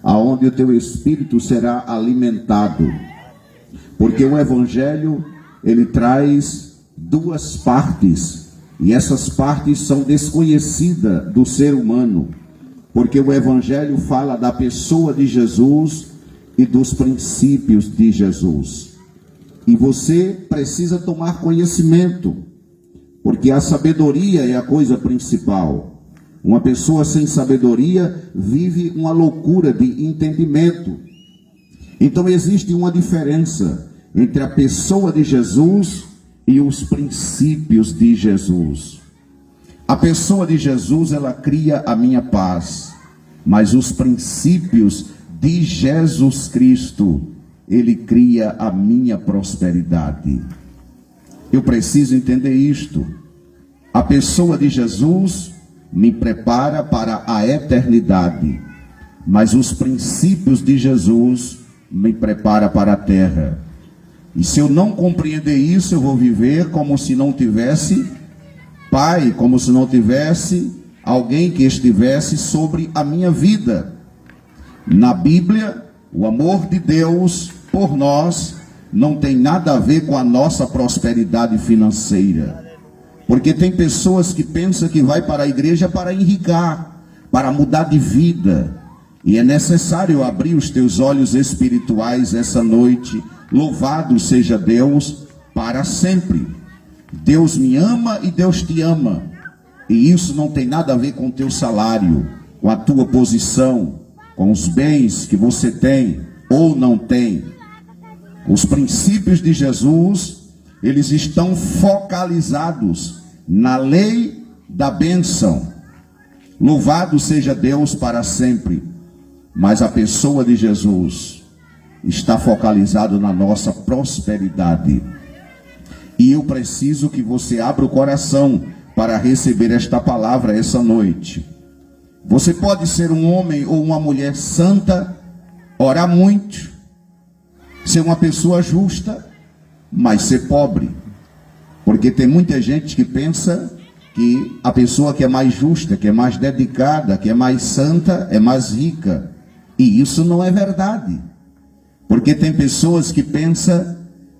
aonde o teu espírito será alimentado. Porque o Evangelho, ele traz duas partes, e essas partes são desconhecidas do ser humano, porque o Evangelho fala da pessoa de Jesus e dos princípios de Jesus. E você precisa tomar conhecimento, porque a sabedoria é a coisa principal. Uma pessoa sem sabedoria vive uma loucura de entendimento. Então existe uma diferença entre a pessoa de Jesus e os princípios de Jesus. A pessoa de Jesus, ela cria a minha paz, mas os princípios de Jesus Cristo, ele cria a minha prosperidade. Eu preciso entender isto. A pessoa de Jesus me prepara para a eternidade, mas os princípios de Jesus me prepara para a terra. E se eu não compreender isso, eu vou viver como se não tivesse pai, como se não tivesse alguém que estivesse sobre a minha vida. Na Bíblia, o amor de Deus por nós não tem nada a ver com a nossa prosperidade financeira. Porque tem pessoas que pensam que vai para a igreja para enricar, para mudar de vida. E é necessário abrir os teus olhos espirituais essa noite. Louvado seja Deus para sempre. Deus me ama e Deus te ama. E isso não tem nada a ver com o teu salário, com a tua posição, com os bens que você tem ou não tem. Os princípios de Jesus, eles estão focalizados na lei da bênção. Louvado seja Deus para sempre. Mas a pessoa de Jesus está focalizado na nossa prosperidade. E eu preciso que você abra o coração para receber esta palavra essa noite. Você pode ser um homem ou uma mulher santa, orar muito, ser uma pessoa justa, mas ser pobre. Porque tem muita gente que pensa que a pessoa que é mais justa, que é mais dedicada, que é mais santa, é mais rica. E isso não é verdade. Porque tem pessoas que pensam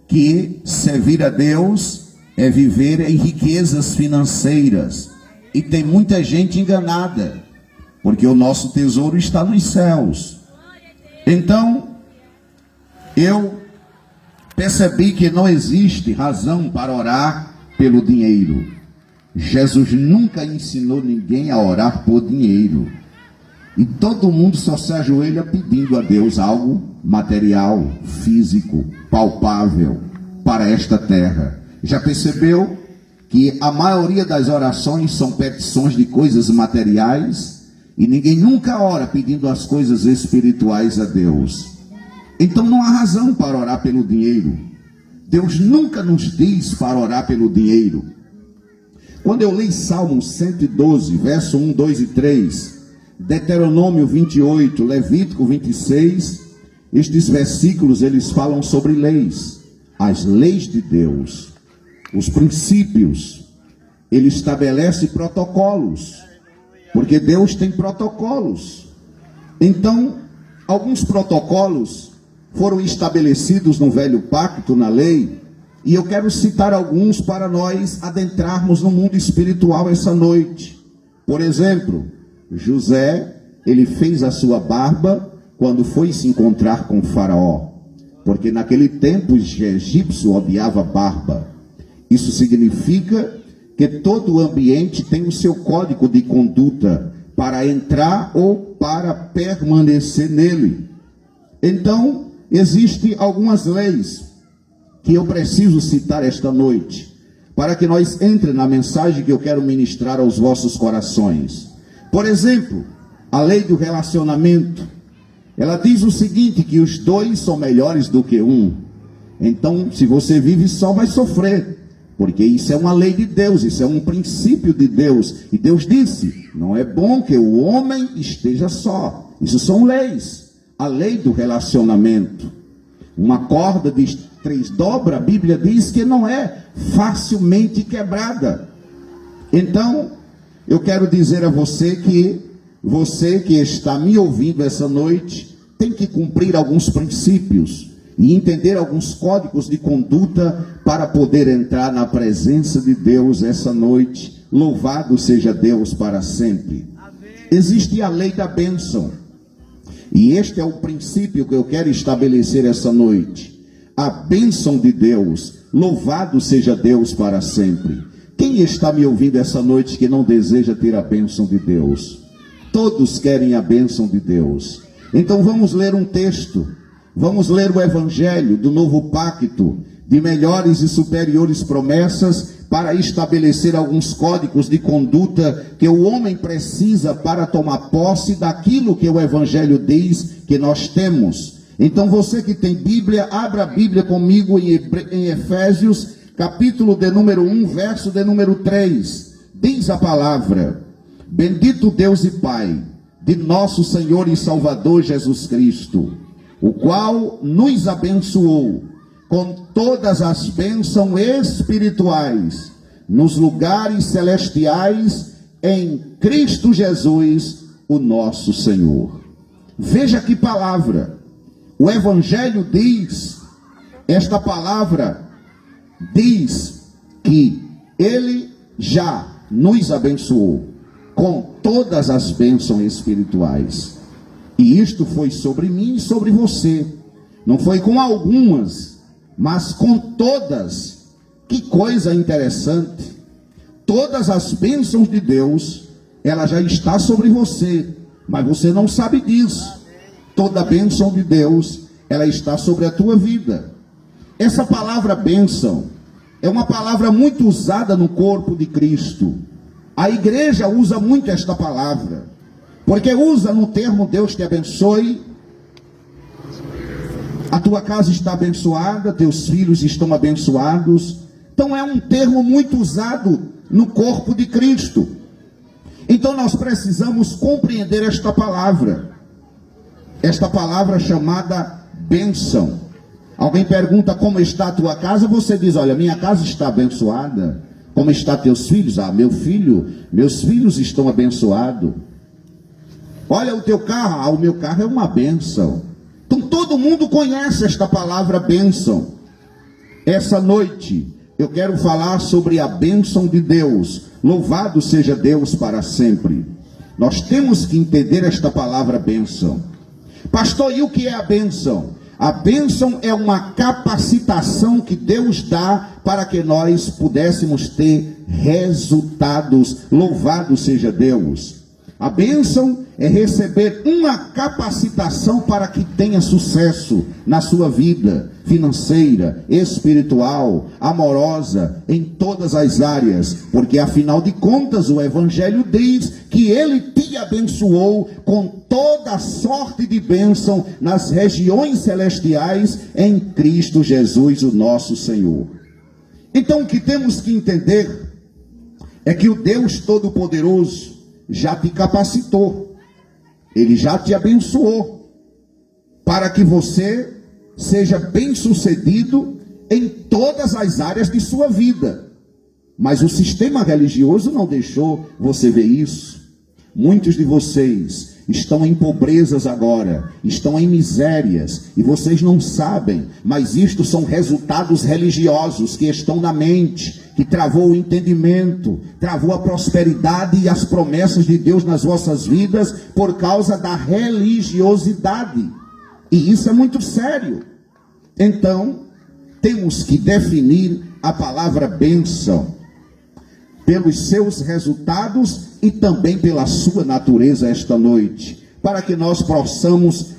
que servir a Deus é viver em riquezas financeiras. E tem muita gente enganada, porque o nosso tesouro está nos céus. Então, eu percebi que não existe razão para orar pelo dinheiro. Jesus nunca ensinou ninguém a orar por dinheiro. E todo mundo só se ajoelha pedindo a Deus algo material, físico, palpável para esta terra. Já percebeu que a maioria das orações são petições de coisas materiais e ninguém nunca ora pedindo as coisas espirituais a Deus? Então não há razão para orar pelo dinheiro. Deus nunca nos diz para orar pelo dinheiro. Quando eu leio Salmo 112, verso 1, 2 e 3, Deuteronômio 28, Levítico 26, estes versículos eles falam sobre leis, as leis de Deus, os princípios. Ele estabelece protocolos, porque Deus tem protocolos. Então, alguns protocolos foram estabelecidos no Velho Pacto, na lei, e eu quero citar alguns para nós adentrarmos no mundo espiritual essa noite. Por exemplo, José, ele fez a sua barba quando foi se encontrar com Faraó, porque naquele tempo os egípcios odiavam barba. Isso significa que todo o ambiente tem o seu código de conduta para entrar ou para permanecer nele. Então, existem algumas leis que eu preciso citar esta noite, para que nós entremos na mensagem que eu quero ministrar aos vossos corações. Por exemplo, a lei do relacionamento, ela diz o seguinte, que os dois são melhores do que um. Então, se você vive só, vai sofrer, porque isso é uma lei de Deus, isso é um princípio de Deus. E Deus disse, não é bom que o homem esteja só. Isso são leis. A lei do relacionamento. Uma corda de 3 dobras, a Bíblia diz que não é facilmente quebrada. Então, eu quero dizer a você que está me ouvindo essa noite, tem que cumprir alguns princípios e entender alguns códigos de conduta para poder entrar na presença de Deus essa noite. Louvado seja Deus para sempre. Existe a lei da bênção, e este é o princípio que eu quero estabelecer essa noite. A bênção de Deus. Louvado seja Deus para sempre. Quem está me ouvindo essa noite que não deseja ter a bênção de Deus? Todos querem a bênção de Deus. Então vamos ler um texto. Vamos ler o Evangelho do Novo Pacto, de melhores e superiores promessas, para estabelecer alguns códigos de conduta que o homem precisa para tomar posse daquilo que o Evangelho diz que nós temos. Então você que tem Bíblia, abra a Bíblia comigo em Efésios, capítulo de número 1, verso de número 3. Diz a palavra: bendito Deus e Pai de nosso Senhor e Salvador Jesus Cristo, o qual nos abençoou com todas as bênçãos espirituais nos lugares celestiais em Cristo Jesus, o nosso Senhor. Veja que palavra. O Evangelho diz, esta palavra diz que Ele já nos abençoou com todas as bênçãos espirituais. E isto foi sobre mim e sobre você. Não foi com algumas, mas com todas. Que coisa interessante. Todas as bênçãos de Deus, ela já está sobre você, mas você não sabe disso. Toda a bênção de Deus, ela está sobre a tua vida. Essa palavra bênção é uma palavra muito usada no corpo de Cristo. A igreja usa muito esta palavra, porque usa no termo Deus te abençoe, a tua casa está abençoada, teus filhos estão abençoados. Então é um termo muito usado no corpo de Cristo. Então nós precisamos compreender esta palavra chamada bênção. Alguém pergunta como está a tua casa, você diz: olha, minha casa está abençoada. Como está teus filhos? Ah, meus filhos estão abençoados. Olha o teu carro. Ah, o meu carro é uma bênção. Então todo mundo conhece esta palavra bênção. Essa noite eu quero falar sobre a bênção de Deus. Louvado seja Deus para sempre. Nós temos que entender esta palavra bênção. Pastor, e o que é a bênção? A bênção é uma capacitação que Deus dá para que nós pudéssemos ter resultados. Louvado seja Deus. A bênção é receber uma capacitação para que tenha sucesso na sua vida financeira, espiritual, amorosa, em todas as áreas, porque afinal de contas o Evangelho diz que Ele te abençoou com toda sorte de bênção nas regiões celestiais em Cristo Jesus, o nosso Senhor. Então o que temos que entender é que o Deus Todo-Poderoso já te capacitou, Ele já te abençoou, para que você seja bem-sucedido em todas as áreas de sua vida. Mas o sistema religioso não deixou você ver isso. Muitos de vocês estão em pobrezas agora, estão em misérias, e vocês não sabem, mas isto são resultados religiosos que estão na mente, que travou o entendimento, travou a prosperidade e as promessas de Deus nas vossas vidas por causa da religiosidade. E isso é muito sério. Então, temos que definir a palavra bênção pelos seus resultados e também pela sua natureza esta noite, para que nós possamos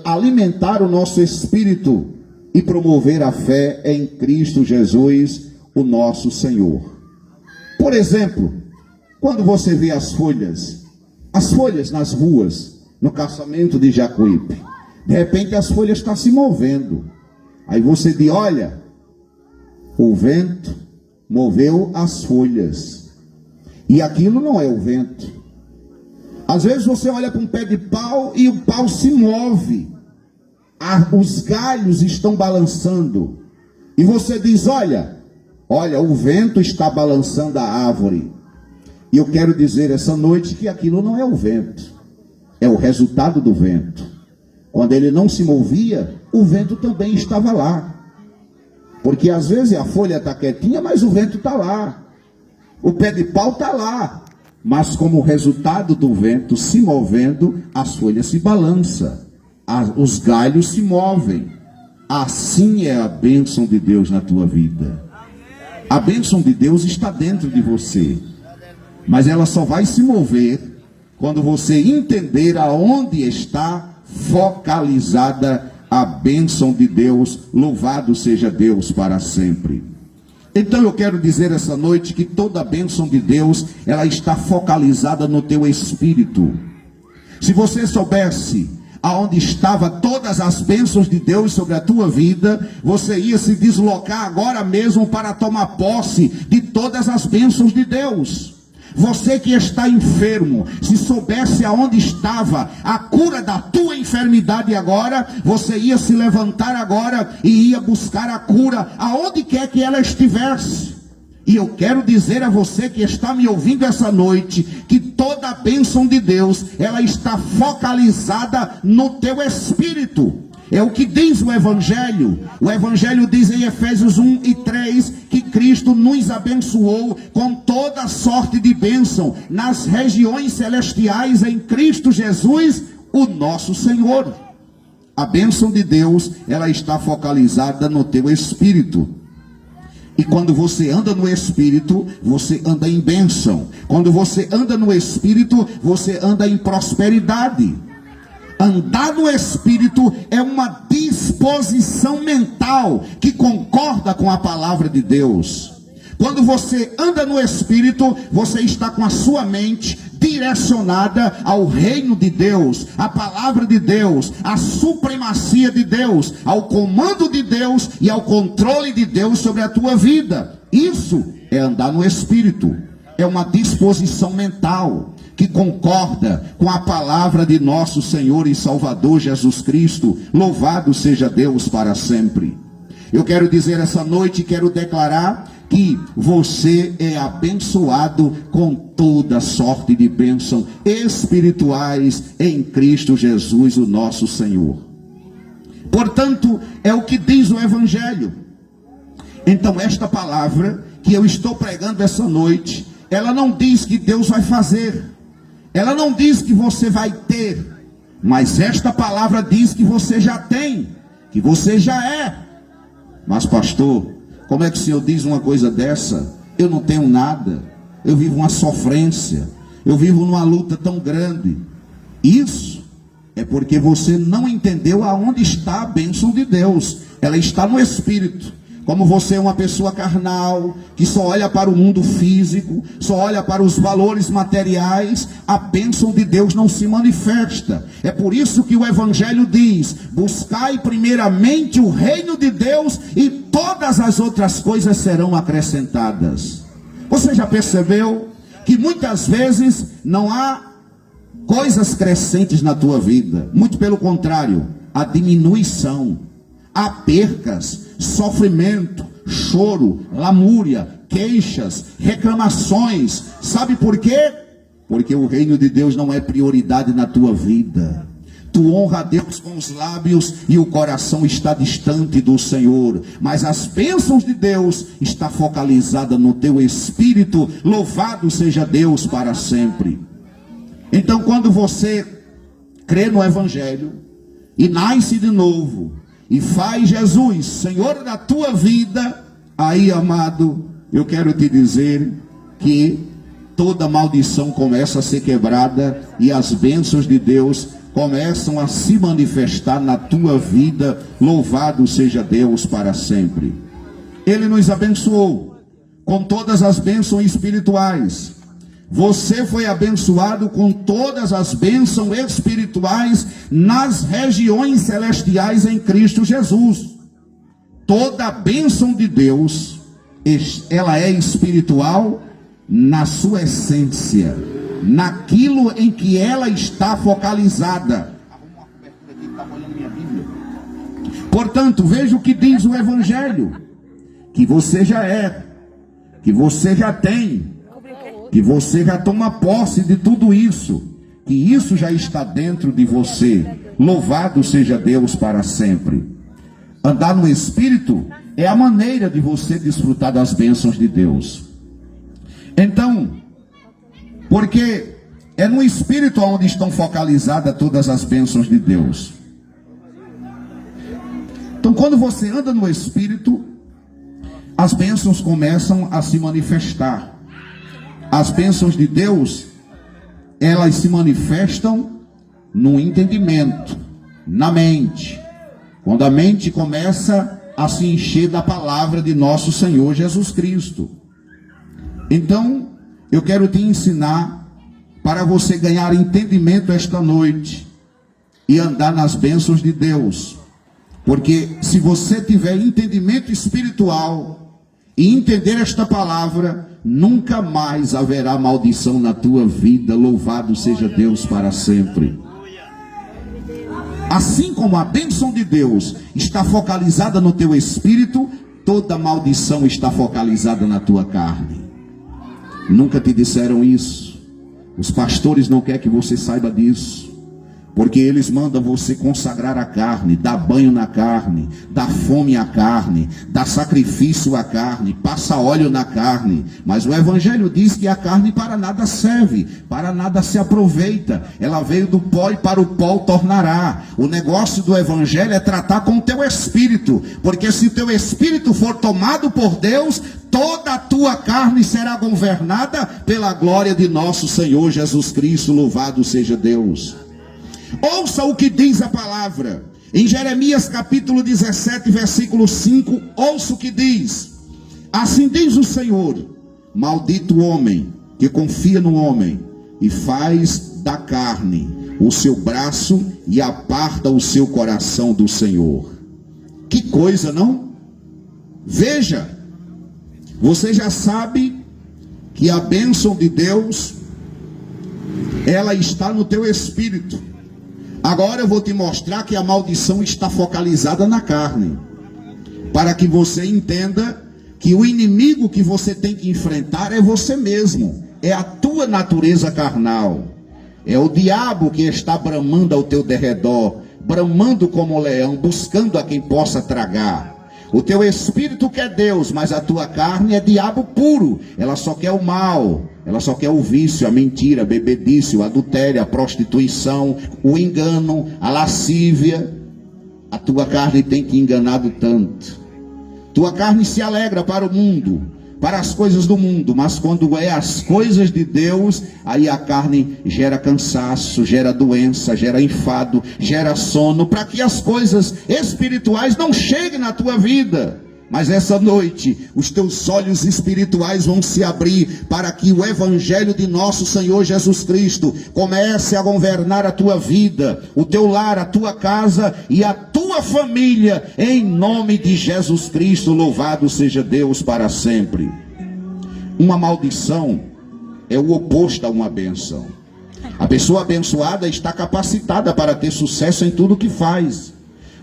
alimentar o nosso espírito e promover a fé em Cristo Jesus, o nosso Senhor. Por exemplo, quando você vê as folhas nas ruas, no calçamento de Jacuípe, de repente as folhas estão se movendo. Aí você diz: olha, o vento moveu as folhas. E aquilo não é o vento. Às vezes você olha para um pé de pau e o pau se move. Os galhos estão balançando. E você diz: olha, o vento está balançando a árvore. E eu quero dizer essa noite que aquilo não é o vento. É o resultado do vento. Quando ele não se movia, o vento também estava lá. Porque às vezes a folha está quietinha, mas o vento está lá. O pé de pau está lá. Mas como resultado do vento se movendo, as folhas se balançam. Os galhos se movem. Assim é a bênção de Deus na tua vida. A bênção de Deus está dentro de você. Mas ela só vai se mover quando você entender aonde está focalizada a bênção de Deus. Louvado seja Deus para sempre. Então eu quero dizer essa noite que toda a bênção de Deus, ela está focalizada no teu espírito. Se você soubesse aonde estava todas as bênçãos de Deus sobre a tua vida, você ia se deslocar agora mesmo para tomar posse de todas as bênçãos de Deus. Você que está enfermo, se soubesse aonde estava a cura da tua enfermidade agora, você ia se levantar agora e ia buscar a cura aonde quer que ela estivesse. E eu quero dizer a você que está me ouvindo essa noite, que toda a bênção de Deus, ela está focalizada no teu espírito. É o que diz o Evangelho. O Evangelho diz em Efésios 1 e 3 que Cristo nos abençoou com toda sorte de bênção nas regiões celestiais em Cristo Jesus, o nosso Senhor. A bênção de Deus, ela está focalizada no teu espírito. E quando você anda no Espírito, você anda em bênção. Quando você anda no Espírito, você anda em prosperidade. Andar no Espírito é uma disposição mental que concorda com a palavra de Deus. Quando você anda no Espírito, você está com a sua mente direcionada ao reino de Deus, à palavra de Deus, à supremacia de Deus, ao comando de Deus e ao controle de Deus sobre a tua vida. Isso é andar no Espírito. É uma disposição mental que concorda com a palavra de nosso Senhor e Salvador Jesus Cristo. Louvado seja Deus para sempre. Eu quero dizer essa noite, quero declarar que você é abençoado com toda sorte de bênção espirituais em Cristo Jesus, o nosso Senhor. Portanto, é o que diz o Evangelho. Então, esta palavra que eu estou pregando essa noite, ela não diz que Deus vai fazer, ela não diz que você vai ter, mas esta palavra diz que você já tem, que você já é. Mas pastor, como é que o senhor diz uma coisa dessa? Eu não tenho nada, eu vivo uma sofrência, eu vivo numa luta tão grande. Isso é porque você não entendeu aonde está a bênção de Deus. Ela está no Espírito. Como você é uma pessoa carnal, que só olha para o mundo físico, só olha para os valores materiais, a bênção de Deus não se manifesta. É por isso que o Evangelho diz: buscai primeiramente o reino de Deus e todas as outras coisas serão acrescentadas. Você já percebeu que muitas vezes não há coisas crescentes na tua vida? Muito pelo contrário, há diminuição, há percas, sofrimento, choro, lamúria, queixas, reclamações. Sabe por quê? Porque o reino de Deus não é prioridade na tua vida. Tu honra a Deus com os lábios e o coração está distante do Senhor, mas as bênçãos de Deus está focalizada no teu espírito. Louvado seja Deus para sempre. Então, quando você crê no Evangelho e nasce de novo e faz Jesus Senhor da tua vida, aí, amado, eu quero te dizer que toda maldição começa a ser quebrada e as bênçãos de Deus começam a se manifestar na tua vida. Louvado seja Deus para sempre. Ele nos abençoou com todas as bênçãos espirituais. Você foi abençoado com todas as bênçãos espirituais nas regiões celestiais em Cristo Jesus. Toda a bênção de Deus, ela é espiritual na sua essência, naquilo em que ela está focalizada. Portanto, veja o que diz o Evangelho: que você já é, que você já tem, que você já toma posse de tudo isso, que isso já está dentro de você. Louvado seja Deus para sempre. Andar no Espírito é a maneira de você desfrutar das bênçãos de Deus. Então, porque é no Espírito onde estão focalizadas todas as bênçãos de Deus. Então, quando você anda no Espírito, as bênçãos começam a se manifestar. As bênçãos de Deus, elas se manifestam no entendimento, na mente. Quando a mente começa a se encher da palavra de nosso Senhor Jesus Cristo. Então, eu quero te ensinar para você ganhar entendimento esta noite e andar nas bênçãos de Deus. Porque se você tiver entendimento espiritual e entender esta palavra, nunca mais haverá maldição na tua vida. Louvado seja Deus para sempre. Assim como a bênção de Deus está focalizada no teu espírito, toda maldição está focalizada na tua carne. Nunca te disseram isso? Os pastores não querem que você saiba disso. Porque eles mandam você consagrar a carne, dar banho na carne, dar fome à carne, dar sacrifício à carne, passa óleo na carne. Mas o Evangelho diz que a carne para nada serve, para nada se aproveita. Ela veio do pó e para o pó tornará. O negócio do Evangelho é tratar com o teu espírito. Porque se o teu espírito for tomado por Deus, toda a tua carne será governada pela glória de nosso Senhor Jesus Cristo. Louvado seja Deus. Ouça o que diz a palavra. Em Jeremias capítulo 17, versículo 5, ouça o que diz. Assim diz o Senhor: maldito o homem que confia no homem e faz da carne o seu braço e aparta o seu coração do Senhor. Que coisa, não? Veja, você já sabe que a bênção de Deus, ela está no teu espírito. Agora eu vou te mostrar que a maldição está focalizada na carne. Para que você entenda que o inimigo que você tem que enfrentar é você mesmo. É a tua natureza carnal. É o diabo que está bramando ao teu derredor. Bramando como leão, buscando a quem possa tragar. O teu espírito quer Deus, mas a tua carne é diabo puro. Ela só quer o mal. Ela só quer o vício, a mentira, a bebedice, o adultério, a prostituição, o engano, a lascívia. A tua carne tem te enganado tanto. Tua carne se alegra para o mundo, para as coisas do mundo, mas quando é as coisas de Deus, aí a carne gera cansaço, gera doença, gera enfado, gera sono, para que as coisas espirituais não cheguem na tua vida. Mas essa noite, os teus olhos espirituais vão se abrir para que o Evangelho de nosso Senhor Jesus Cristo comece a governar a tua vida, o teu lar, a tua casa e a tua família, em nome de Jesus Cristo. Louvado seja Deus para sempre. Uma maldição é o oposto a uma bênção. A pessoa abençoada está capacitada para ter sucesso em tudo que faz.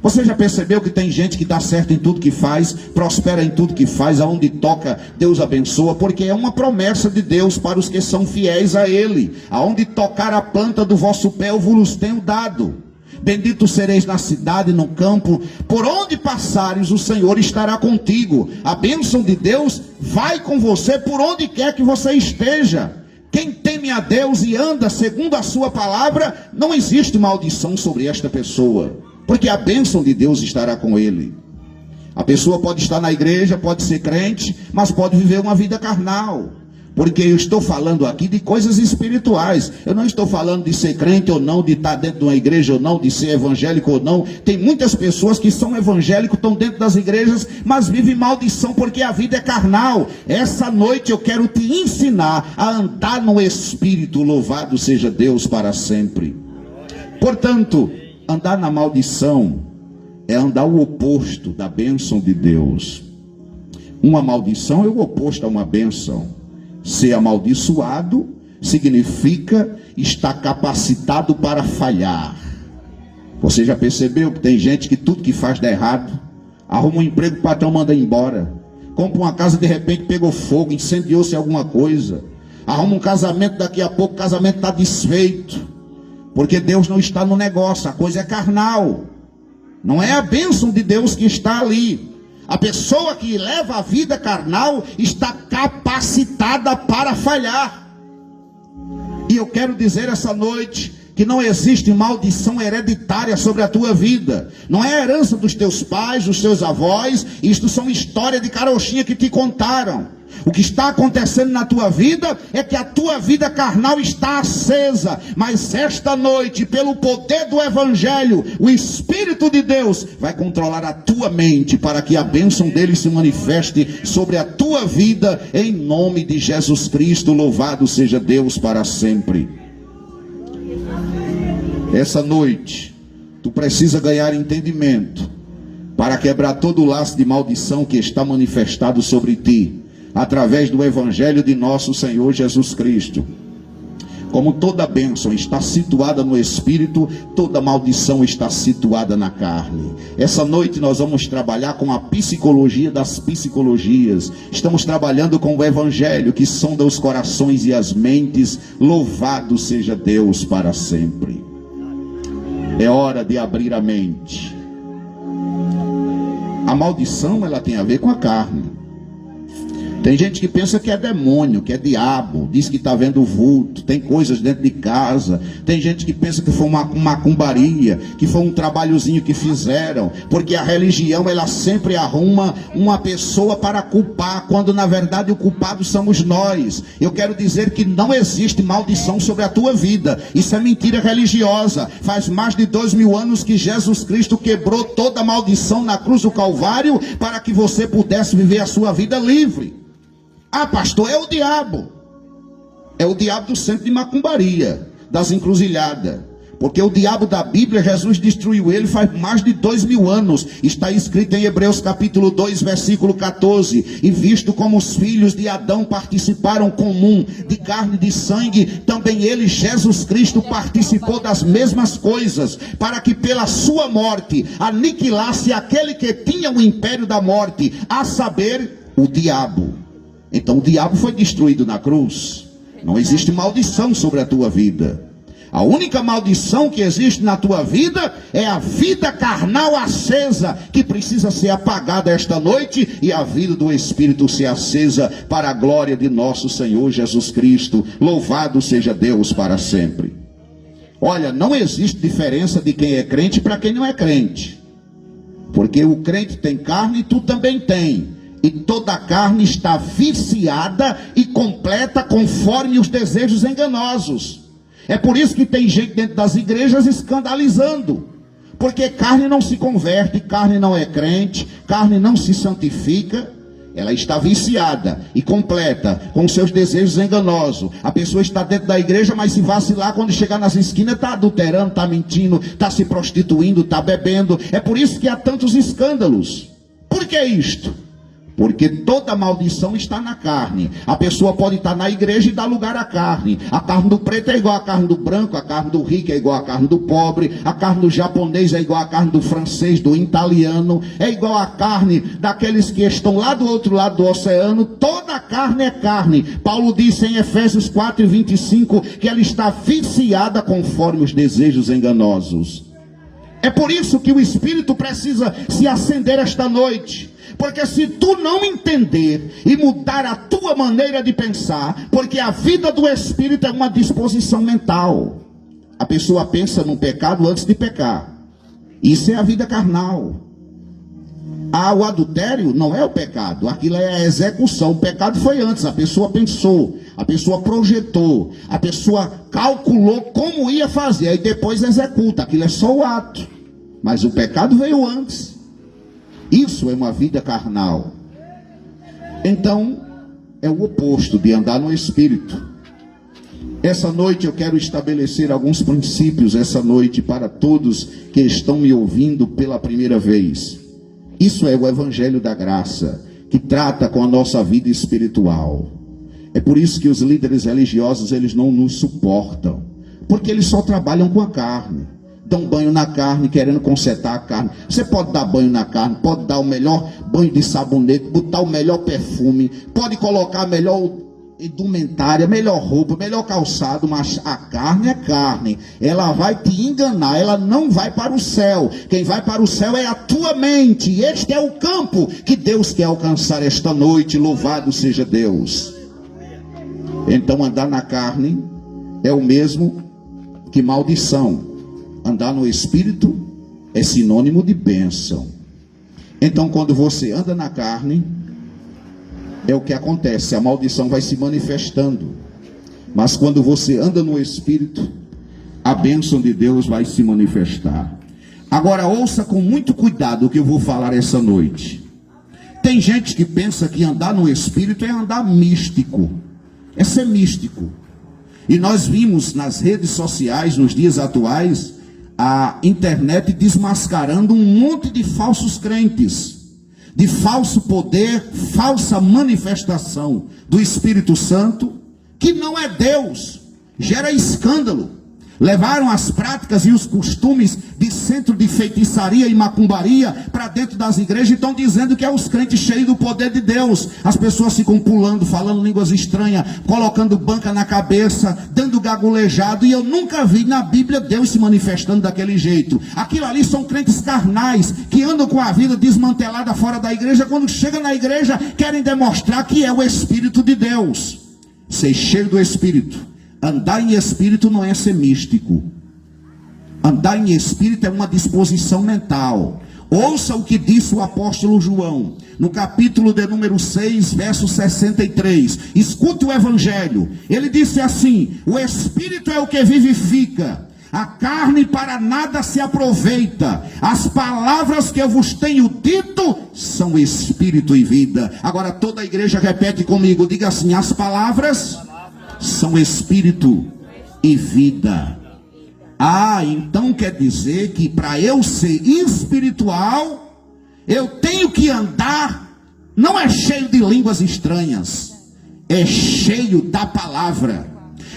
Você já percebeu que tem gente que dá certo em tudo que faz, prospera em tudo que faz, aonde toca, Deus abençoa, porque é uma promessa de Deus para os que são fiéis a Ele. Aonde tocar a planta do vosso pé, eu vos tenho dado. Bendito sereis na cidade e no campo, por onde passares o Senhor estará contigo. A bênção de Deus vai com você por onde quer que você esteja. Quem teme a Deus e anda segundo a sua palavra, não existe maldição sobre esta pessoa. Porque a bênção de Deus estará com ele. A pessoa pode estar na igreja, pode ser crente, mas pode viver uma vida carnal. Porque eu estou falando aqui de coisas espirituais. Eu não estou falando de ser crente ou não, de estar dentro de uma igreja ou não, de ser evangélico ou não. Tem muitas pessoas que são evangélicos, estão dentro das igrejas, mas vivem maldição porque a vida é carnal. Essa noite eu quero te ensinar a andar no Espírito. Louvado seja Deus para sempre. Portanto, andar na maldição é andar o oposto da bênção de Deus. Uma maldição é o oposto a uma bênção. Ser amaldiçoado significa estar capacitado para falhar. Você já percebeu que tem gente que tudo que faz dá errado? Arruma um emprego, o patrão manda embora. Compra uma casa, de repente pegou fogo, incendiou-se alguma coisa. Arruma um casamento, daqui a pouco o casamento está desfeito. Porque Deus não está no negócio, a coisa é carnal. Não é a bênção de Deus que está ali. A pessoa que leva a vida carnal está capacitada para falhar. E eu quero dizer essa noite que não existe maldição hereditária sobre a tua vida. Não é a herança dos teus pais, dos teus avós. Isto são histórias de carochinha que te contaram. O que está acontecendo na tua vida é que a tua vida carnal está acesa. Mas esta noite, pelo poder do Evangelho, o Espírito de Deus vai controlar a tua mente para que a bênção dele se manifeste sobre a tua vida, em nome de Jesus Cristo. Louvado seja Deus para sempre. Essa noite, tu precisa ganhar entendimento para quebrar todo o laço de maldição que está manifestado sobre ti, através do Evangelho de nosso Senhor Jesus Cristo. Como toda bênção está situada no Espírito, toda maldição está situada na carne. Essa noite nós vamos trabalhar com a psicologia das psicologias. Estamos trabalhando com o Evangelho que sonda os corações e as mentes. Louvado seja Deus para sempre. É hora de abrir a mente. A maldição, ela tem a ver com a carne. Tem gente que pensa que é demônio, que é diabo, diz que está vendo vulto, tem coisas dentro de casa. Tem gente que pensa que foi uma macumbaria, que foi um trabalhozinho que fizeram, porque a religião, ela sempre arruma uma pessoa para culpar, quando na verdade o culpado somos nós. Eu quero dizer que não existe maldição sobre a tua vida. Isso é mentira religiosa. Faz mais de 2000 anos que Jesus Cristo quebrou toda a maldição na cruz do Calvário, para que você pudesse viver a sua vida livre. Ah, pastor, é o diabo. É o diabo do centro de macumbaria, das encruzilhadas. Porque o diabo da Bíblia, Jesus destruiu ele faz mais de 2000 anos. Está escrito em Hebreus capítulo 2, versículo 14. E visto como os filhos de Adão participaram comum de carne e de sangue, também ele, Jesus Cristo, participou das mesmas coisas, para que pela sua morte aniquilasse aquele que tinha o império da morte, a saber, o diabo. Então o diabo foi destruído na cruz. Não existe maldição sobre a tua vida. A única maldição que existe na tua vida é a vida carnal acesa, que precisa ser apagada esta noite, e a vida do Espírito ser acesa para a glória de nosso Senhor Jesus Cristo. Louvado seja Deus para sempre. Olha, não existe diferença de quem é crente para quem não é crente. Porque o crente tem carne e tu também tem. E toda a carne está viciada e completa conforme os desejos enganosos. É por isso que tem gente dentro das igrejas escandalizando. Porque carne não se converte, carne não é crente, carne não se santifica. Ela está viciada e completa com seus desejos enganosos. A pessoa está dentro da igreja, mas se vacilar, quando chegar nas esquinas, está adulterando, está mentindo, está se prostituindo, está bebendo. É por isso que há tantos escândalos. Por que isto? Porque toda maldição está na carne. A pessoa pode estar na igreja e dar lugar à carne. A carne do preto é igual à carne do branco, a carne do rico é igual à carne do pobre, a carne do japonês é igual à carne do francês, do italiano, é igual à carne daqueles que estão lá do outro lado do oceano. Toda a carne é carne. Paulo disse em Efésios 4:25 que ela está viciada conforme os desejos enganosos. É por isso que o Espírito precisa se acender esta noite. Porque se tu não entender e mudar a tua maneira de pensar, porque a vida do Espírito é uma disposição mental. A pessoa pensa no pecado antes de pecar. Isso é a vida carnal. O adultério não é o pecado, aquilo é a execução. O pecado foi antes, a pessoa pensou, a pessoa projetou, a pessoa calculou como ia fazer, aí depois executa, aquilo é só o ato. Mas o pecado veio antes. Isso é uma vida carnal. Então, é o oposto de andar no Espírito. Essa noite eu quero estabelecer alguns princípios, essa noite, para todos que estão me ouvindo pela primeira vez. Isso é o Evangelho da Graça, que trata com a nossa vida espiritual. É por isso que os líderes religiosos, eles não nos suportam. Porque eles só trabalham com a carne. Dão banho na carne, querendo consertar a carne. Você pode dar banho na carne, pode dar o melhor banho de sabonete, botar o melhor perfume, pode colocar a melhor indumentária, melhor roupa, melhor calçado, mas a carne é carne. Ela vai te enganar, ela não vai para o céu. Quem vai para o céu é a tua mente. E este é o campo que Deus quer alcançar esta noite. Louvado seja Deus. Então andar na carne é o mesmo que maldição. Andar no Espírito é sinônimo de bênção. Então quando você anda na carne, é o que acontece, a maldição vai se manifestando. Mas quando você anda no Espírito, a bênção de Deus vai se manifestar. Agora ouça com muito cuidado o que eu vou falar essa noite. Tem gente que pensa que andar no Espírito é andar místico, é ser místico. E nós vimos nas redes sociais, nos dias atuais, a internet desmascarando um monte de falsos crentes, de falso poder, falsa manifestação do Espírito Santo, que não é Deus, gera escândalo. Levaram as práticas e os costumes de centro de feitiçaria e macumbaria para dentro das igrejas e estão dizendo que é os crentes cheios do poder de Deus. As pessoas ficam pulando, falando línguas estranhas, colocando banca na cabeça, dando gagulejado, e eu nunca vi na Bíblia Deus se manifestando daquele jeito. Aquilo ali são crentes carnais, que andam com a vida desmantelada fora da igreja, quando chegam na igreja querem demonstrar que é o Espírito de Deus. Ser cheio do Espírito. Andar em Espírito não é ser místico. Andar em Espírito é uma disposição mental. Ouça o que disse o apóstolo João, no capítulo de número 6, verso 63. Escute o Evangelho. Ele disse assim: o Espírito é o que vivifica, a carne para nada se aproveita. As palavras que eu vos tenho dito são Espírito e vida. Agora toda a igreja repete comigo, diga assim: as palavras são Espírito e vida. Ah, então quer dizer que para eu ser espiritual, eu tenho que andar, não é cheio de línguas estranhas, é cheio da palavra.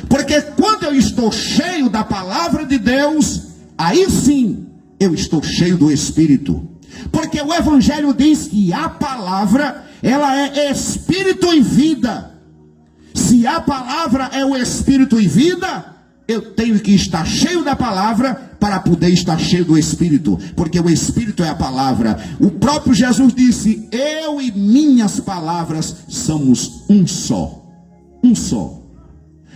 Porque quando eu estou cheio da palavra de Deus, aí sim eu estou cheio do Espírito. Porque o Evangelho diz que a palavra, ela é Espírito e vida. Se a palavra é o Espírito e vida, eu tenho que estar cheio da palavra para poder estar cheio do Espírito, porque o Espírito é a palavra. O próprio Jesus disse: eu e minhas palavras somos um só. Um só.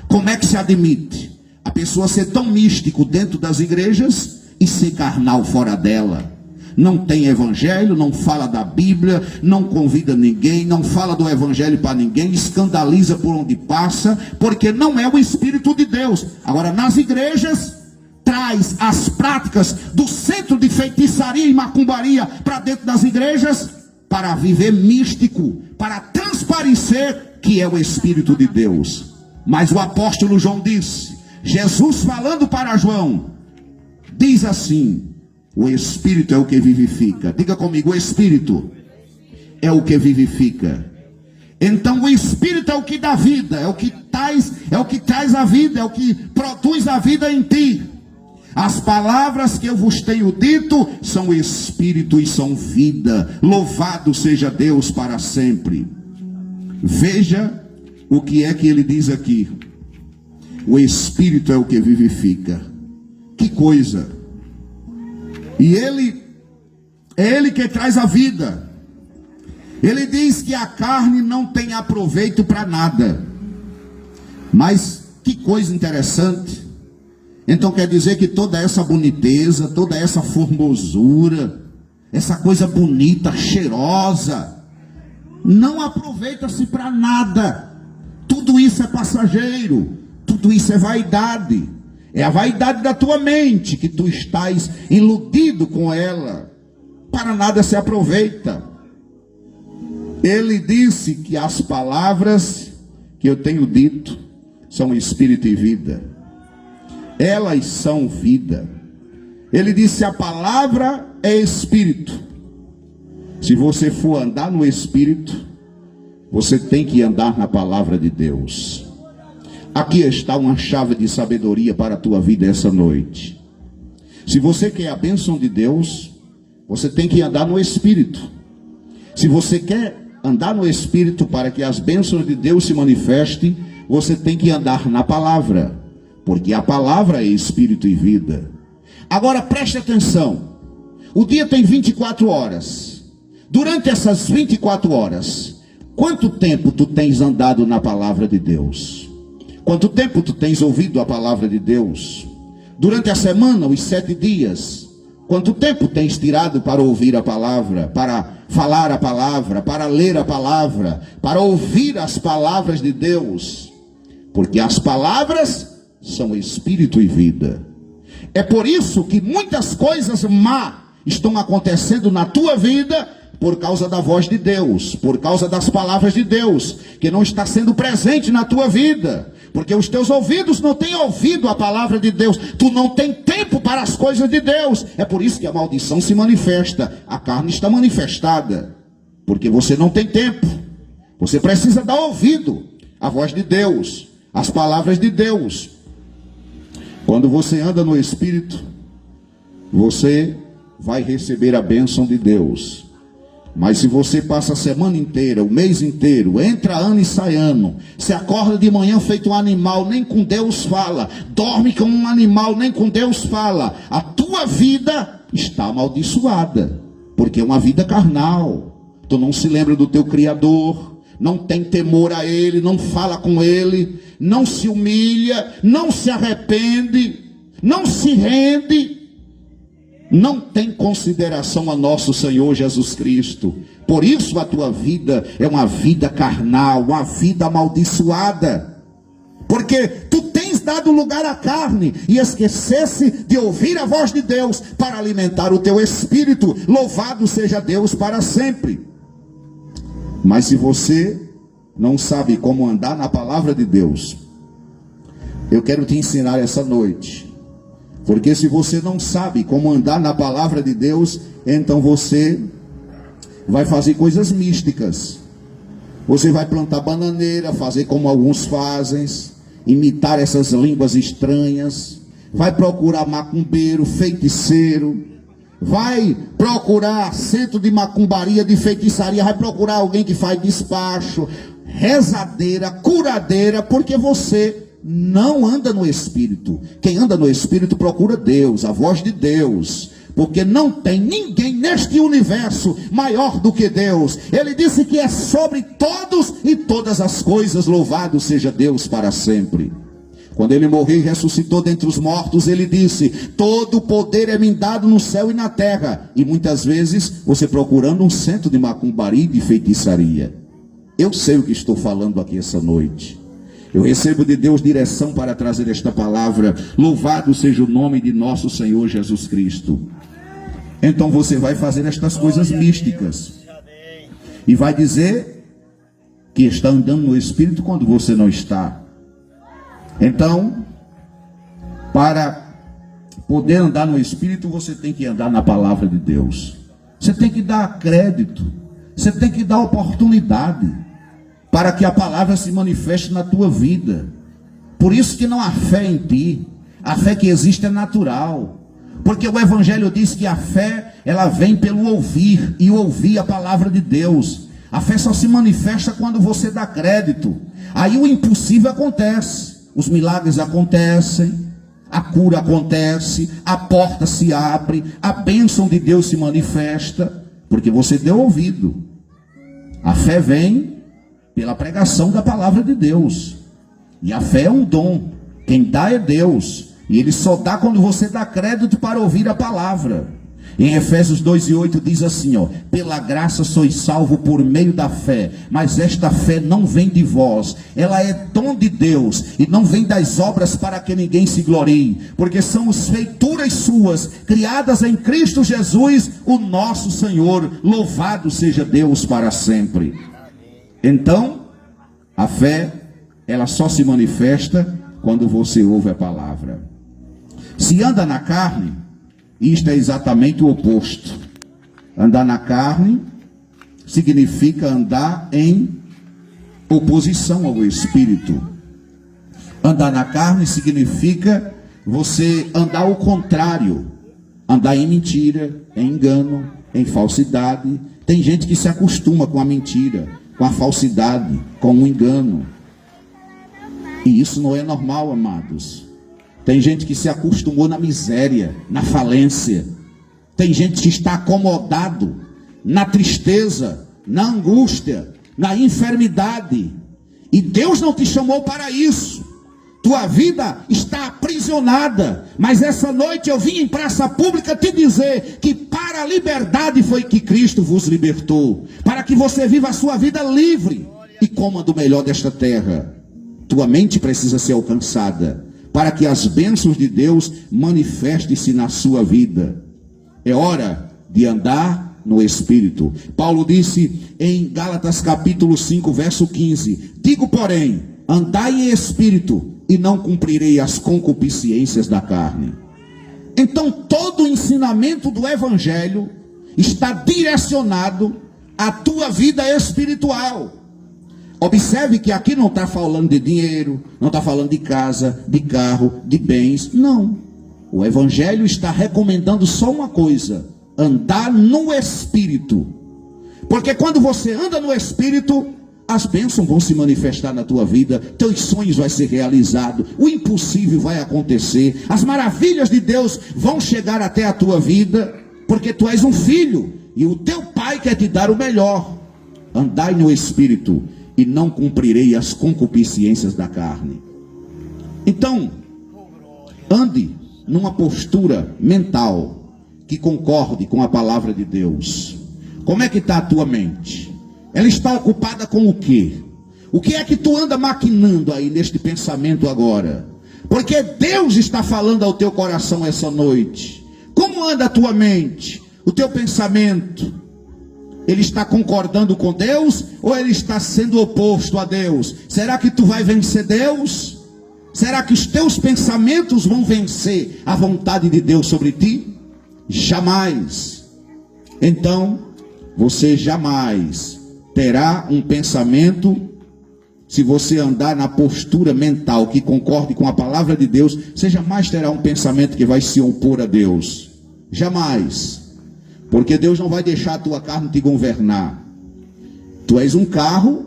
Como é que se admite a pessoa ser tão místico dentro das igrejas e ser carnal fora dela? Não tem evangelho, não fala da Bíblia, não convida ninguém, não fala do evangelho para ninguém, escandaliza por onde passa, porque não é o Espírito de Deus. Agora nas igrejas, traz as práticas do centro de feitiçaria e macumbaria para dentro das igrejas, para viver místico, para transparecer que é o Espírito de Deus. Mas o apóstolo João disse, Jesus falando para João, diz assim: o Espírito é o que vivifica. Diga comigo: o Espírito é o que vivifica. Então o Espírito é o que dá vida, é o que traz a vida, é o que produz a vida em ti. As palavras que eu vos tenho dito são Espírito e são vida. Louvado seja Deus para sempre. Veja o que é que ele diz aqui: o Espírito é o que vivifica. Que coisa! E é ele que traz a vida. Ele diz que a carne não tem aproveito para nada. Mas que coisa interessante. Então quer dizer que toda essa boniteza, toda essa formosura, essa coisa bonita, cheirosa, não aproveita-se para nada. Tudo isso é passageiro, tudo isso é vaidade. É a vaidade da tua mente, que tu estás iludido com ela. Para nada se aproveita. Ele disse que as palavras que eu tenho dito são Espírito e vida. Elas são vida. Ele disse: a palavra é Espírito. Se você for andar no Espírito, você tem que andar na palavra de Deus. Aqui está uma chave de sabedoria para a tua vida essa noite. Se você quer a bênção de Deus, você tem que andar no Espírito. Se você quer andar no Espírito, para que as bênçãos de Deus se manifestem, você tem que andar na palavra, porque a palavra é Espírito e vida. Agora preste atenção, o dia tem 24 horas, durante essas 24 horas, quanto tempo tu tens andado na palavra de Deus? Quanto tempo tu tens ouvido a palavra de Deus? Durante a semana, os 7 dias, quanto tempo tens tirado para ouvir a palavra, para falar a palavra, para ler a palavra, para ouvir as palavras de Deus? Porque as palavras são espírito e vida. É por isso que muitas coisas má estão acontecendo na tua vida, por causa da voz de Deus, por causa das palavras de Deus, que não está sendo presente na tua vida, porque os teus ouvidos não têm ouvido a palavra de Deus, tu não tem tempo para as coisas de Deus. É por isso que a maldição se manifesta, a carne está manifestada, porque você não tem tempo. Você precisa dar ouvido à voz de Deus, às palavras de Deus. Quando você anda no Espírito, você vai receber a bênção de Deus. Mas se você passa a semana inteira, o mês inteiro, entra ano e sai ano, se acorda de manhã feito um animal, nem com Deus fala, dorme como um animal, nem com Deus fala, a tua vida está amaldiçoada, porque é uma vida carnal. Tu não se lembra do teu Criador, não tem temor a Ele, não fala com Ele, não se humilha, não se arrepende, não se rende, não tem consideração a nosso Senhor Jesus Cristo. Por isso a tua vida é uma vida carnal, uma vida amaldiçoada, porque tu tens dado lugar à carne e esquecesse de ouvir a voz de Deus para alimentar o teu espírito. Louvado seja Deus para sempre. Mas se você não sabe como andar na palavra de Deus, eu quero te ensinar essa noite. Porque se você não sabe como andar na palavra de Deus, então você vai fazer coisas místicas. Você vai plantar bananeira, fazer como alguns fazem, imitar essas línguas estranhas. Vai procurar macumbeiro, feiticeiro. Vai procurar centro de macumbaria, de feitiçaria. Vai procurar alguém que faz despacho, rezadeira, curadeira, porque você não anda no Espírito. Quem anda no Espírito procura Deus, a voz de Deus, porque não tem ninguém neste universo maior do que Deus. Ele disse que é sobre todos e todas as coisas. Louvado seja Deus para sempre. Quando ele morreu e ressuscitou dentre os mortos, ele disse: todo o poder é me dado no céu e na terra. E muitas vezes você procurando um centro de macumbaria e de feitiçaria. Eu sei o que estou falando aqui essa noite. Eu recebo de Deus direção para trazer esta palavra. Louvado seja o nome de nosso Senhor Jesus Cristo. Então você vai fazer estas coisas místicas e vai dizer que está andando no Espírito quando você não está. Então, para poder andar no Espírito, você tem que andar na palavra de Deus. Você tem que dar crédito, você tem que dar oportunidade para que a palavra se manifeste na tua vida. Por isso que não há fé em ti. A fé que existe é natural. Porque o Evangelho diz que a fé, ela vem pelo ouvir, e ouvir a palavra de Deus. A fé só se manifesta quando você dá crédito. Aí o impossível acontece. Os milagres acontecem, a cura acontece, a porta se abre, a bênção de Deus se manifesta, porque você deu ouvido. A fé vem pela pregação da palavra de Deus. E a fé é um dom. Quem dá é Deus. E Ele só dá quando você dá crédito para ouvir a palavra. Em Efésios 2:8 diz assim, pela graça sois salvo por meio da fé, mas esta fé não vem de vós, ela é dom de Deus, e não vem das obras para que ninguém se glorie, porque somos feituras suas, criadas em Cristo Jesus, o nosso Senhor. Louvado seja Deus para sempre. Então, a fé, ela só se manifesta quando você ouve a palavra. Se anda na carne, isto é exatamente o oposto. Andar na carne significa andar em oposição ao Espírito. Andar na carne significa você andar ao contrário. Andar em mentira, em engano, em falsidade, Tem gente que se acostuma com a mentira, com a falsidade, com o engano. E isso não é normal, amados. Tem gente que se acostumou na miséria, na falência. Tem gente que está acomodado na tristeza, na angústia, na enfermidade. E Deus não te chamou para isso. Tua vida está aprisionada. Mas essa noite eu vim em praça pública te dizer que para a liberdade foi que Cristo vos libertou. Para que você viva a sua vida livre e coma do melhor desta terra. Tua mente precisa ser alcançada para que as bênçãos de Deus manifestem-se na sua vida. É hora de andar no Espírito. Paulo disse em Gálatas capítulo 5, verso 15: digo, porém, andai em Espírito, e não cumprirei as concupiscências da carne. Então todo o ensinamento do Evangelho está direcionado à tua vida espiritual. Observe que aqui não está falando de dinheiro, não está falando de casa, de carro, de bens. Não. O Evangelho está recomendando só uma coisa: andar no Espírito. Porque quando você anda no Espírito, as bênçãos vão se manifestar na tua vida, teus sonhos vão ser realizados, o impossível vai acontecer, as maravilhas de Deus vão chegar até a tua vida, porque tu és um filho, e o teu pai quer te dar o melhor. Andai no Espírito, e não cumprirei as concupiscências da carne. Então, ande numa postura mental que concorde com a palavra de Deus. Como é que está a tua mente? Ela está ocupada com o quê? O que é que tu anda maquinando aí neste pensamento agora? Porque Deus está falando ao teu coração essa noite. Como anda a tua mente? O teu pensamento? Ele está concordando com Deus ou ele está sendo oposto a Deus? Será que tu vai vencer Deus? Será que os teus pensamentos vão vencer a vontade de Deus sobre ti? Jamais. Então, você jamais terá um pensamento, se você andar na postura mental que concorde com a palavra de Deus, você jamais terá um pensamento que vai se opor a Deus. Jamais. Porque Deus não vai deixar a tua carne te governar. Tu és um carro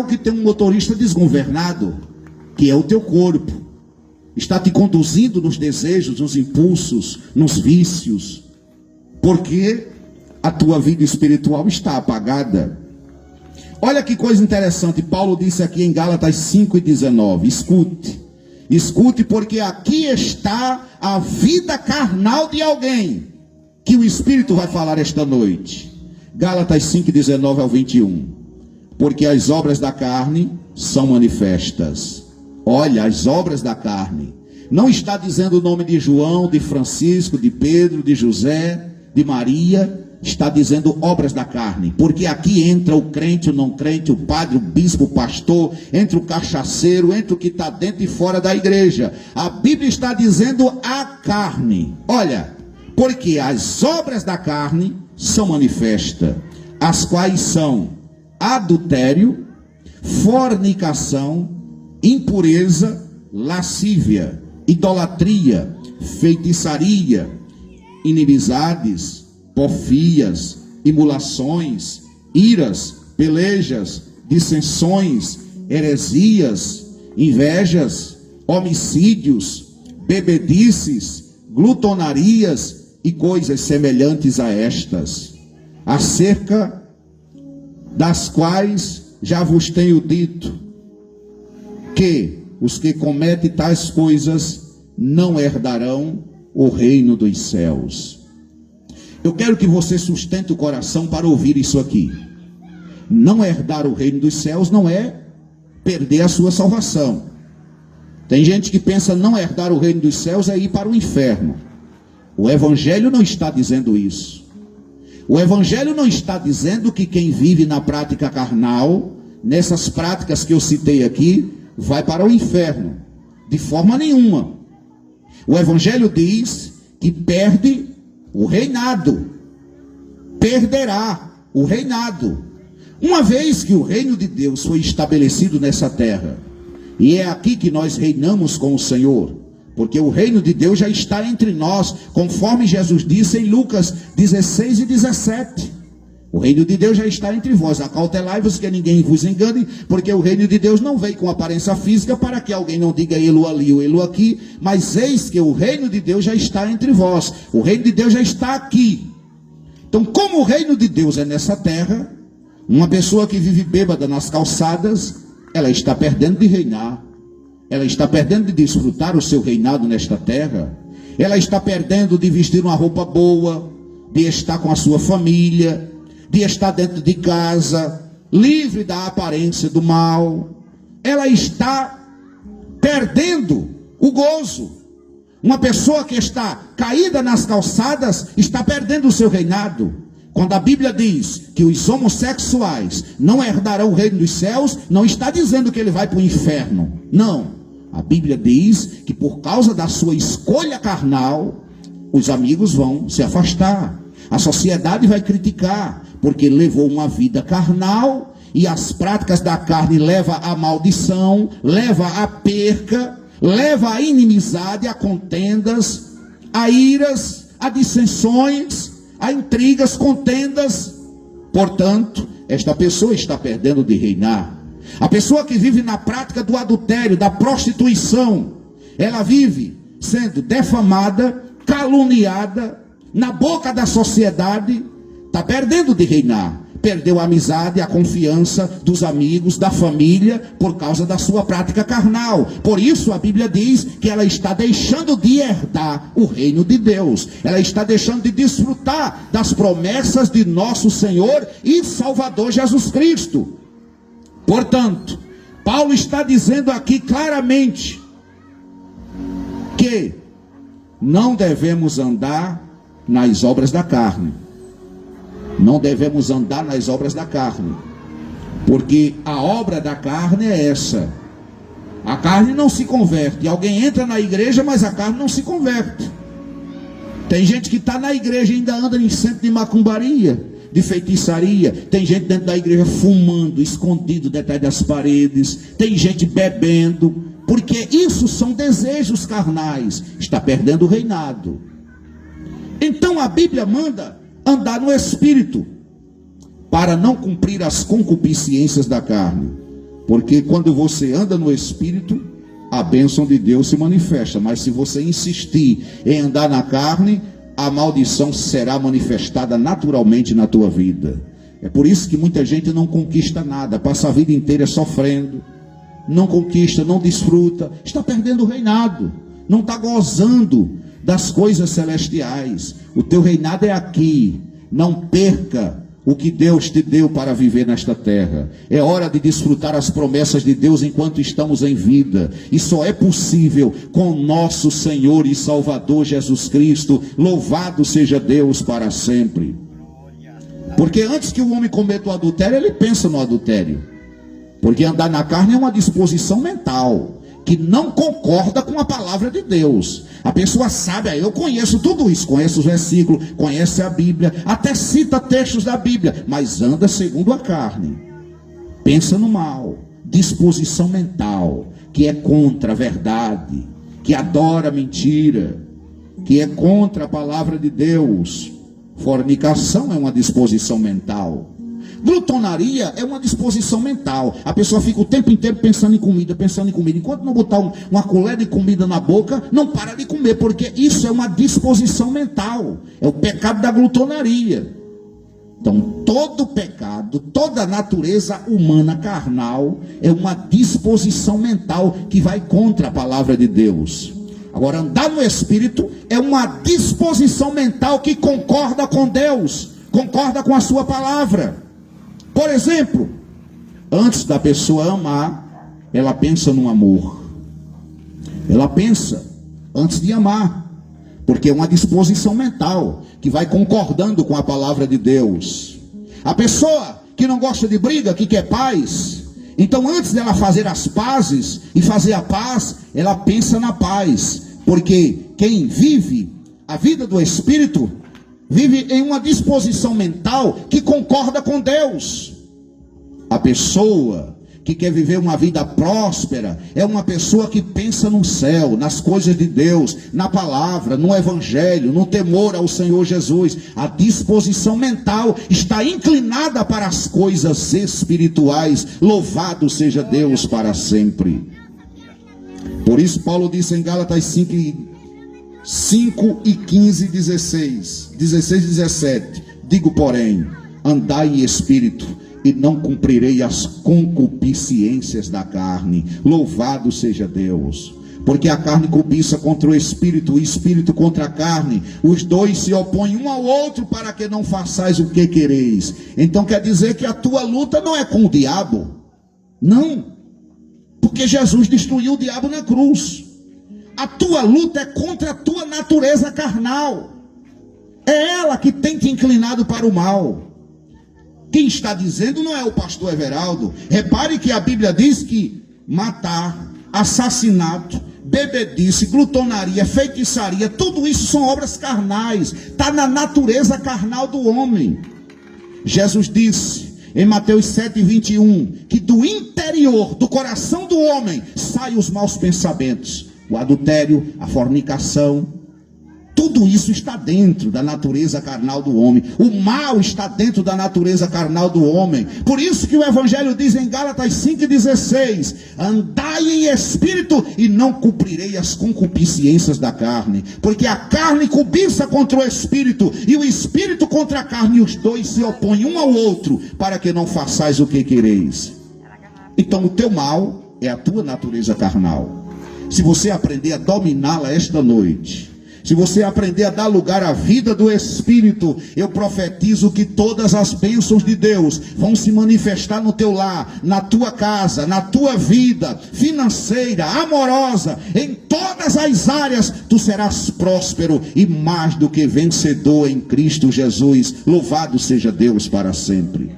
que tem um motorista desgovernado, que é o teu corpo. Está te conduzindo nos desejos, nos impulsos, nos vícios. Porque a tua vida espiritual está apagada. Olha que coisa interessante. Paulo disse aqui em Gálatas 5:19. Escute, porque aqui está a vida carnal de alguém, que o Espírito vai falar esta noite. Gálatas 5:19 ao 21. Porque as obras da carne são manifestas. Olha, as obras da carne. Não está dizendo o nome de João, de Francisco, de Pedro, de José, de Maria. Está dizendo obras da carne, porque aqui entra o crente, o não crente, o padre, o bispo, o pastor, entra o cachaceiro, entra o que está dentro e fora da igreja. A Bíblia está dizendo a carne. Olha, porque as obras da carne são manifestas, as quais são adultério, fornicação, impureza, lascívia, idolatria, feitiçaria, inimizades, porfias, imulações, iras, pelejas, dissensões, heresias, invejas, homicídios, bebedices, glutonarias e coisas semelhantes a estas, acerca das quais já vos tenho dito, que os que cometem tais coisas não herdarão o reino dos céus. Eu quero que você sustente o coração para ouvir isso aqui. Não herdar o reino dos céus não é perder a sua salvação. Tem gente que pensa não herdar o reino dos céus é ir para o inferno. O Evangelho não está dizendo isso. O Evangelho não está dizendo que quem vive na prática carnal, nessas práticas que eu citei aqui, vai para o inferno. De forma nenhuma. O Evangelho diz que perde o reinado, perderá o reinado. Uma vez que o reino de Deus foi estabelecido nessa terra, e é aqui que nós reinamos com o Senhor, Porque o reino de Deus já está entre nós, conforme Jesus disse em Lucas 16 e 17. O reino de Deus já está entre vós. Acautelai-vos que ninguém vos engane, porque o reino de Deus não veio com aparência física, para que alguém não diga ele ali ou ele aqui, mas eis que o reino de Deus já está entre vós. O reino de Deus já está aqui. Então, como o reino de Deus é nessa terra, uma pessoa que vive bêbada nas calçadas, ela está perdendo de reinar. Ela está perdendo de desfrutar o seu reinado nesta terra. Ela está perdendo de vestir uma roupa boa, de estar com a sua família, de estar dentro de casa, livre da aparência do mal. Ela está perdendo o gozo. Uma pessoa que está caída nas calçadas está perdendo o seu reinado. Quando a Bíblia diz que os homossexuais não herdarão o reino dos céus, não está dizendo que ele vai para o inferno. Não. A Bíblia diz que por causa da sua escolha carnal, os amigos vão se afastar. A sociedade vai criticar, porque levou uma vida carnal, e as práticas da carne levam à maldição, leva à perca, leva à inimizade, a contendas, a iras, a dissensões, a intrigas, contendas. Portanto, esta pessoa está perdendo de reinar. A pessoa que vive na prática do adultério, da prostituição, ela vive sendo defamada, caluniada, na boca da sociedade, está perdendo de reinar. Perdeu a amizade, a confiança dos amigos, da família, por causa da sua prática carnal. Por isso a Bíblia diz que ela está deixando de herdar o reino de Deus. Ela está deixando de desfrutar das promessas de nosso Senhor e Salvador Jesus Cristo. Portanto, Paulo está dizendo aqui claramente que não devemos andar nas obras da carne. Não devemos andar nas obras da carne, porque a obra da carne é essa. A carne não se converte. Alguém entra na igreja, mas a carne não se converte. Tem gente que está na igreja e ainda anda em centro de macumbaria, de feitiçaria. Tem gente dentro da igreja fumando, escondido detrás das paredes. Tem gente bebendo, porque isso são desejos carnais. Está perdendo o reinado. Então a Bíblia manda andar no Espírito, para não cumprir as concupiscências da carne. Porque quando você anda no Espírito, a bênção de Deus se manifesta. Mas se você insistir em andar na carne, a maldição será manifestada naturalmente na tua vida. É por isso que muita gente não conquista nada, passa a vida inteira sofrendo, não conquista, não desfruta, está perdendo o reinado, não está gozando das coisas celestiais. O teu reinado é aqui. Não perca o que Deus te deu para viver nesta terra. É hora de desfrutar as promessas de Deus enquanto estamos em vida. E só é possível com nosso Senhor e Salvador Jesus Cristo. Louvado seja Deus para sempre. Porque antes que o homem cometa o adultério, ele pensa no adultério. Porque andar na carne é uma disposição mental que não concorda com a palavra de Deus. A pessoa sabe, eu conheço tudo isso, conheço os versículos, conhece a Bíblia, até cita textos da Bíblia, mas anda segundo a carne. Pensa no mal, disposição mental, que é contra a verdade, que adora a mentira, que é contra a palavra de Deus. Fornicação é uma disposição mental. Glutonaria é uma disposição mental. A pessoa fica o tempo inteiro pensando em comida, pensando em comida. Enquanto não botar uma colher de comida na boca, não para de comer, porque isso é uma disposição mental. É o pecado da glutonaria. Então, todo pecado, toda natureza humana carnal é uma disposição mental que vai contra a palavra de Deus. Agora, andar no Espírito é uma disposição mental que concorda com Deus, concorda com a sua palavra. Por exemplo, antes da pessoa amar, ela pensa no amor. Ela pensa antes de amar, porque é uma disposição mental que vai concordando com a palavra de Deus. A pessoa que não gosta de briga, que quer paz, então antes dela fazer as pazes e fazer a paz, ela pensa na paz, porque quem vive a vida do Espírito vive em uma disposição mental que concorda com Deus. A pessoa que quer viver uma vida próspera, é uma pessoa que pensa no céu, nas coisas de Deus, na palavra, no evangelho, no temor ao Senhor Jesus. A disposição mental está inclinada para as coisas espirituais. Louvado seja Deus para sempre. Por isso Paulo disse em Gálatas 5 e 15, 16, 17: digo, porém, andai em espírito, e não cumprirei as concupiscências da carne. Louvado seja Deus. Porque a carne cobiça contra o espírito contra a carne. Os dois se opõem um ao outro, para que não façais o que quereis. Então quer dizer que a tua luta não é com o diabo. Não. Porque Jesus destruiu o diabo na cruz. A tua luta é contra a tua natureza carnal. É ela que tem te inclinado para o mal. Quem está dizendo não é o pastor Everaldo. Repare que a Bíblia diz que matar, assassinato, bebedice, glutonaria, feitiçaria, tudo isso são obras carnais. Está na natureza carnal do homem. Jesus disse em Mateus 7:21 que do interior, do coração do homem, saem os maus pensamentos. O adultério, a fornicação, tudo isso está dentro da natureza carnal do homem. O mal está dentro da natureza carnal do homem. Por isso que o Evangelho diz em Gálatas 5:16: andai em espírito e não cumprirei as concupiscências da carne. Porque a carne cobiça contra o espírito, e o espírito contra a carne, e os dois se opõem um ao outro, para que não façais o que quereis. Então o teu mal é a tua natureza carnal. Se você aprender a dominá-la esta noite, se você aprender a dar lugar à vida do Espírito, eu profetizo que todas as bênçãos de Deus vão se manifestar no teu lar, na tua casa, na tua vida financeira, amorosa, em todas as áreas. Tu serás próspero e mais do que vencedor em Cristo Jesus. Louvado seja Deus para sempre.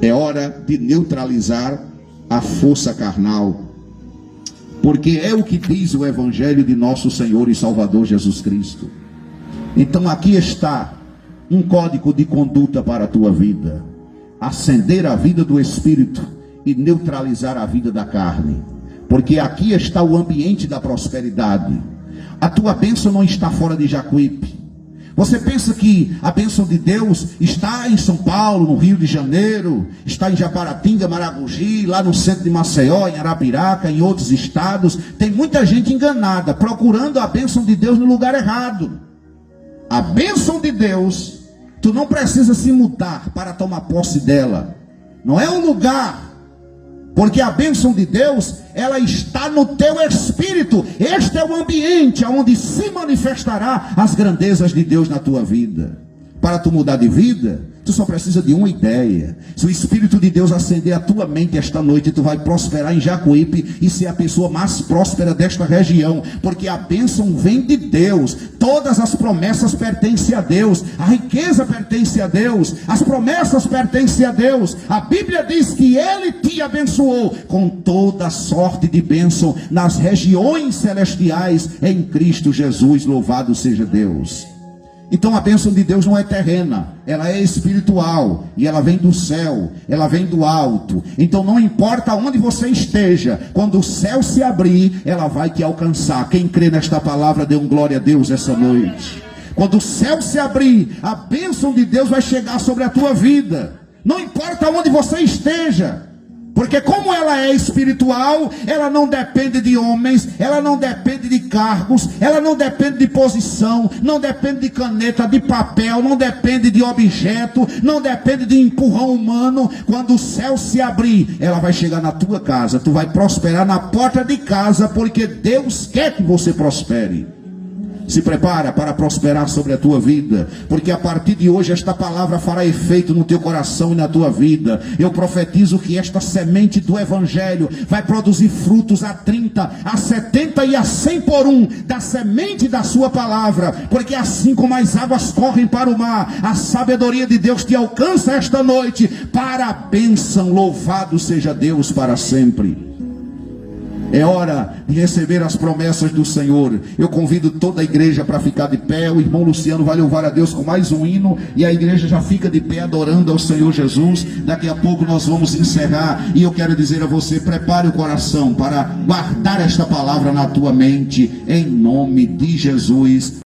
É hora de neutralizar a força carnal. Porque é o que diz o Evangelho de nosso Senhor e Salvador Jesus Cristo. Então aqui está um código de conduta para a tua vida: acender a vida do Espírito e neutralizar a vida da carne. Porque aqui está o ambiente da prosperidade. A tua bênção não está fora de Jacuípe. Você pensa que a bênção de Deus está em São Paulo, no Rio de Janeiro, está em Japaratinga, Maragogi, lá no centro de Maceió, em Arapiraca, em outros estados? Tem muita gente enganada, procurando a bênção de Deus no lugar errado. A bênção de Deus, tu não precisa se mudar para tomar posse dela. Não é um lugar. Porque a bênção de Deus, ela está no teu espírito. Este é o ambiente onde se manifestará as grandezas de Deus na tua vida. Para tu mudar de vida, tu só precisa de uma ideia. Se o Espírito de Deus acender a tua mente esta noite, tu vai prosperar em Jacuípe e ser a pessoa mais próspera desta região. Porque a bênção vem de Deus. Todas as promessas pertencem a Deus. A riqueza pertence a Deus. As promessas pertencem a Deus. A Bíblia diz que Ele te abençoou com toda sorte de bênção nas regiões celestiais em Cristo Jesus. Louvado seja Deus. Então a bênção de Deus não é terrena, ela é espiritual, e ela vem do céu, ela vem do alto. Então não importa onde você esteja, quando o céu se abrir, ela vai te alcançar. Quem crê nesta palavra, dê um glória a Deus essa noite. Quando o céu se abrir, a bênção de Deus vai chegar sobre a tua vida. Não importa onde você esteja. Porque como ela é espiritual, ela não depende de homens, ela não depende de cargos, ela não depende de posição, não depende de caneta, de papel, não depende de objeto, não depende de empurrão humano. Quando o céu se abrir, ela vai chegar na tua casa, tu vai prosperar na porta de casa, porque Deus quer que você prospere. Se prepara para prosperar sobre a tua vida, porque a partir de hoje esta palavra fará efeito no teu coração e na tua vida. Eu profetizo que esta semente do Evangelho vai produzir frutos a 30, a 70 e a 100 por um, da semente da sua palavra. Porque assim como as águas correm para o mar, a sabedoria de Deus te alcança esta noite para a bênção. Louvado seja Deus para sempre. É hora de receber as promessas do Senhor. Eu convido toda a igreja para ficar de pé. O irmão Luciano vai louvar a Deus com mais um hino e a igreja já fica de pé adorando ao Senhor Jesus. Daqui a pouco nós vamos encerrar e eu quero dizer a você, prepare o coração para guardar esta palavra na tua mente, em nome de Jesus.